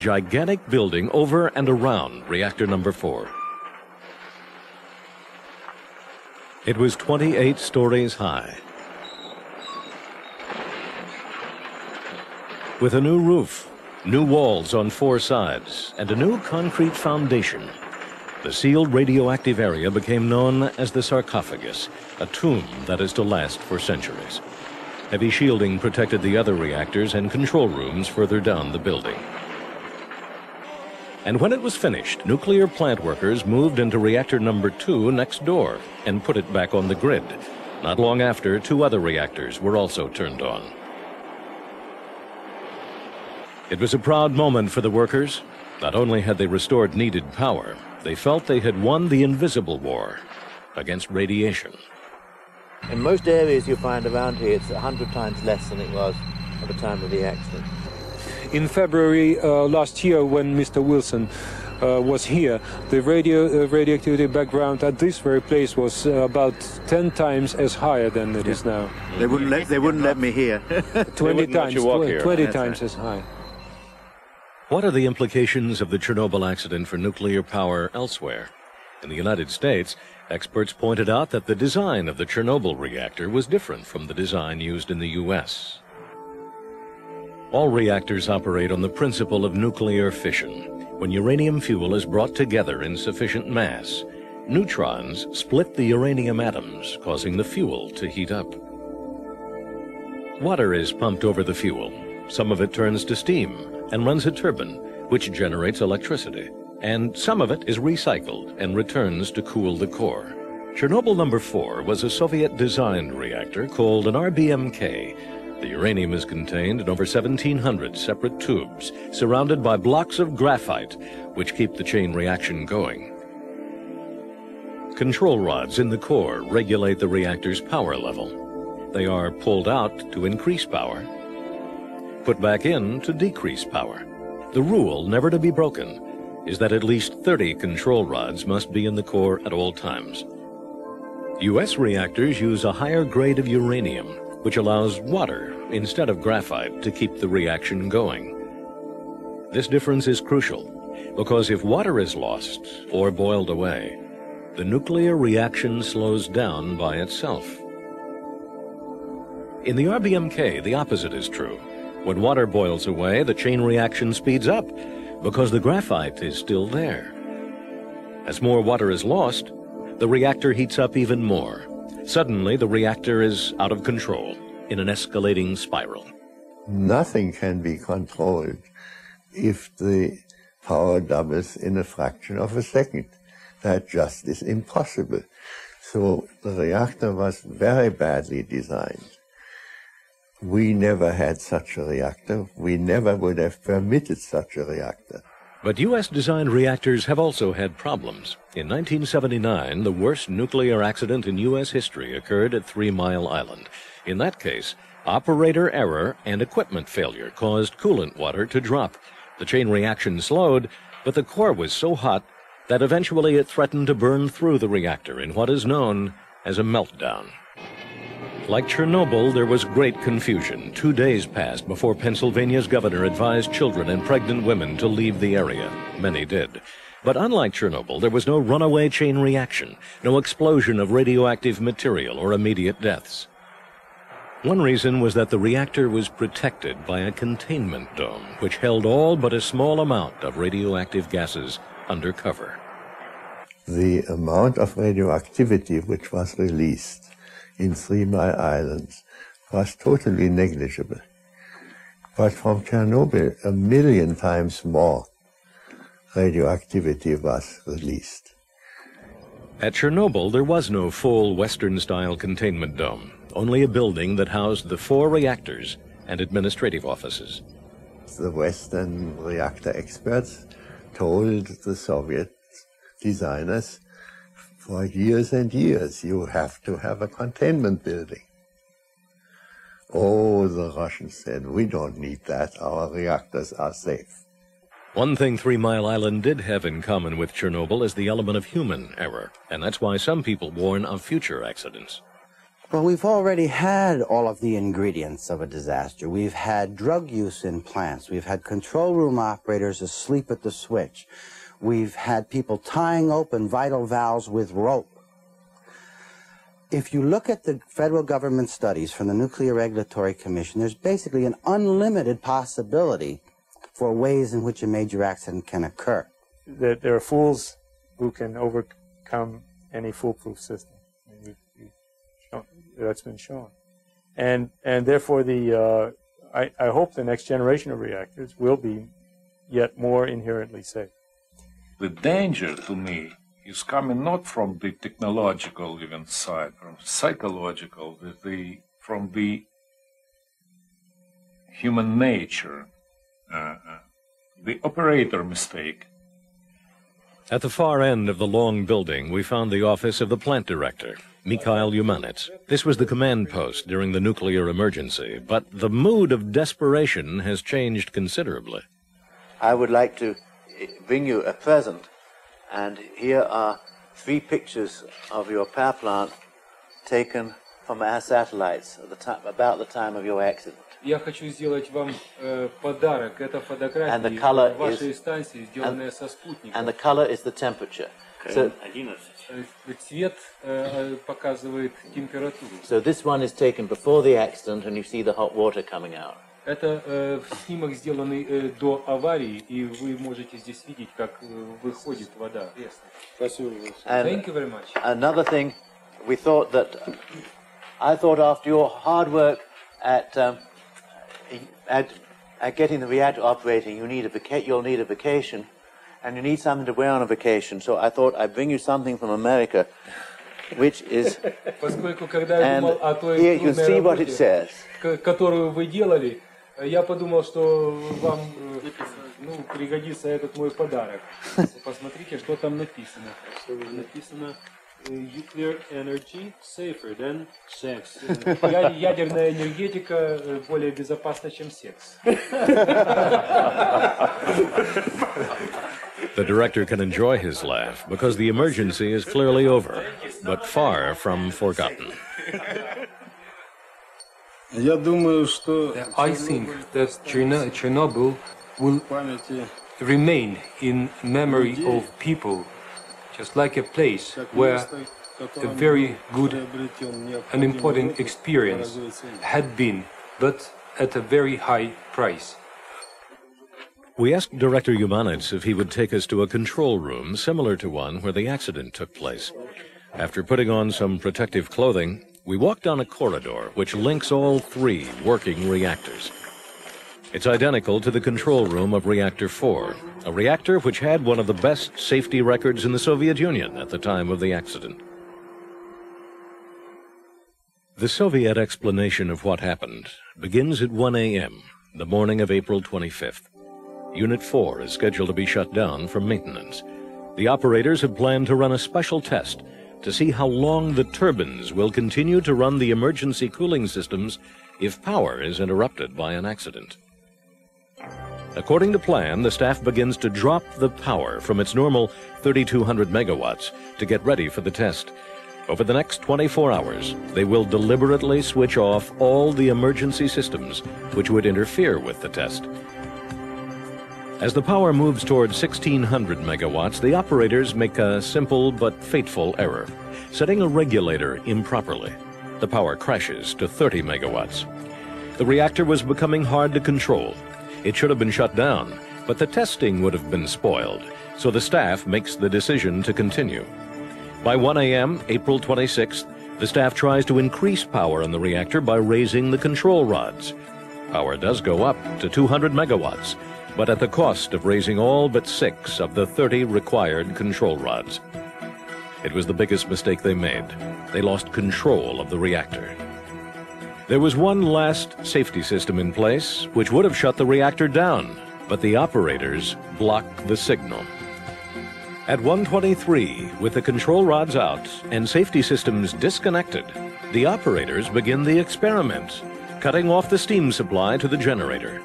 gigantic building over and around reactor number 4. It was 28 stories high, with a new roof, new walls on 4 sides, and a new concrete foundation. The sealed radioactive area became known as the sarcophagus, a tomb that is to last for centuries. Heavy shielding protected the other reactors and control rooms further down the building. And when it was finished, nuclear plant workers moved into reactor number 2 next door and put it back on the grid. Not long after, 2 other reactors were also turned on. It was a proud moment for the workers. Not only had they restored needed power, they felt they had won the invisible war against radiation. In most areas you find around here, it's 100 times less than it was at the time of the accident. In February last year, when Mr. Wilson was here, the radioactivity background at this very place was about 10 times as higher than it is now. They wouldn't let me here. 20 times as high. What are the implications of the Chernobyl accident for nuclear power elsewhere? In the United States, experts pointed out that the design of the Chernobyl reactor was different from the design used in the U.S. All reactors operate on the principle of nuclear fission. When uranium fuel is brought together in sufficient mass, neutrons split the uranium atoms, causing the fuel to heat up. Water is pumped over the fuel. Some of it turns to steam and runs a turbine, which generates electricity. And some of it is recycled and returns to cool the core. Chernobyl number 4 was a Soviet-designed reactor called an RBMK. The uranium is contained in over 1,700 separate tubes, surrounded by blocks of graphite, which keep the chain reaction going. Control rods in the core regulate the reactor's power level. They are pulled out to increase power, put back in to decrease power. The rule, never to be broken, is that at least 30 control rods must be in the core at all times. U.S. reactors use a higher grade of uranium, which allows water instead of graphite to keep the reaction going. This difference is crucial, because if water is lost or boiled away, the nuclear reaction slows down by itself. In the RBMK, the opposite is true. When water boils away, the chain reaction speeds up, because the graphite is still there. As more water is lost, the reactor heats up even more. Suddenly, the reactor is out of control, in an escalating spiral. Nothing can be controlled if the power doubles in a fraction of a second. That just is impossible. So the reactor was very badly designed. We never had such a reactor. We never would have permitted such a reactor. But U.S.-designed reactors have also had problems. In 1979, the worst nuclear accident in U.S. history occurred at 3 Mile Island. In that case, operator error and equipment failure caused coolant water to drop. The chain reaction slowed, but the core was so hot that eventually it threatened to burn through the reactor in what is known as a meltdown. Like Chernobyl, there was great confusion. 2 days passed before Pennsylvania's governor advised children and pregnant women to leave the area. Many did. But unlike Chernobyl, there was no runaway chain reaction, no explosion of radioactive material or immediate deaths. One reason was that the reactor was protected by a containment dome, which held all but a small amount of radioactive gases under cover. The amount of radioactivity which was released in 3 Mile Island was totally negligible. But from Chernobyl, 1,000,000 times more radioactivity was released. At Chernobyl, there was no full Western-style containment dome, only a building that housed the 4 reactors and administrative offices. The Western reactor experts told the Soviet designers for years and years, you have to have a containment building. Oh, the Russians said, we don't need that, our reactors are safe. One thing 3 Mile Island did have in common with Chernobyl is the element of human error, and that's why some people warn of future accidents. Well, we've already had all of the ingredients of a disaster. We've had drug use in plants. We've had control room operators asleep at the switch. We've had people tying open vital valves with rope. If you look at the federal government studies from the Nuclear Regulatory Commission, there's basically an unlimited possibility for ways in which a major accident can occur. That there are fools who can overcome any foolproof system. That's been shown, and therefore I hope the next generation of reactors will be yet more inherently safe. The danger to me is coming not from the technological even side, from psychological, from the human nature, the operator mistake. At the far end of the long building, we found the office of the plant director, Mikhail Yumanits. This was the command post during the nuclear emergency, but the mood of desperation has changed considerably. I would like to bring you a present, and here are 3 pictures of your power plant taken from our satellites at the time, about the time of your accident. Я хочу сделать вам подарок. Это фотографии вашей станции, сделанные со спутника. And the color is the temperature. So, Цвет показывает температуру. So this one is taken before the accident, and you see the hot water coming out. Это снимок, сделанный до аварии, и вы можете здесь видеть, как выходит вода. Thank you very much. Another thing, we thought that I thought after your hard work at getting the reactor operating, you'll need a vacation, and you need something to wear on a vacation. So I thought I'd bring you something from America, which is, and here you can see what it says. Которую вы делали, я подумал, что вам пригодится этот мой подарок. Посмотрите, что там написано. Написано nuclear energy safer than sex. Ядерная энергетика более безопасна, чем секс. The director can enjoy his laugh because the emergency is clearly over, but far from forgotten. I think that Chernobyl will remain in memory of people, just like a place where a very good and important experience had been, but at a very high price. We asked Director Yumanits if he would take us to a control room similar to one where the accident took place. After putting on some protective clothing, we walked down a corridor which links all 3 working reactors. It's identical to the control room of Reactor 4, a reactor which had one of the best safety records in the Soviet Union at the time of the accident. The Soviet explanation of what happened begins at 1 a.m., the morning of April 25th. Unit 4 is scheduled to be shut down for maintenance. The operators have planned to run a special test to see how long the turbines will continue to run the emergency cooling systems if power is interrupted by an accident. According to plan, the staff begins to drop the power from its normal 3,200 megawatts to get ready for the test. Over the next 24 hours, they will deliberately switch off all the emergency systems which would interfere with the test. As the power moves toward 1,600 megawatts, the operators make a simple but fateful error, setting a regulator improperly. The power crashes to 30 megawatts. The reactor was becoming hard to control. It should have been shut down, but the testing would have been spoiled, so the staff makes the decision to continue. By 1 a.m., April 26th, the staff tries to increase power in the reactor by raising the control rods. Power does go up to 200 megawatts, but at the cost of raising all but 6 of the 30 required control rods. It was the biggest mistake they made. They lost control of the reactor. There was one last safety system in place which would have shut the reactor down, but the operators blocked the signal. At 1:23, with the control rods out and safety systems disconnected, the operators begin the experiment, cutting off the steam supply to the generator.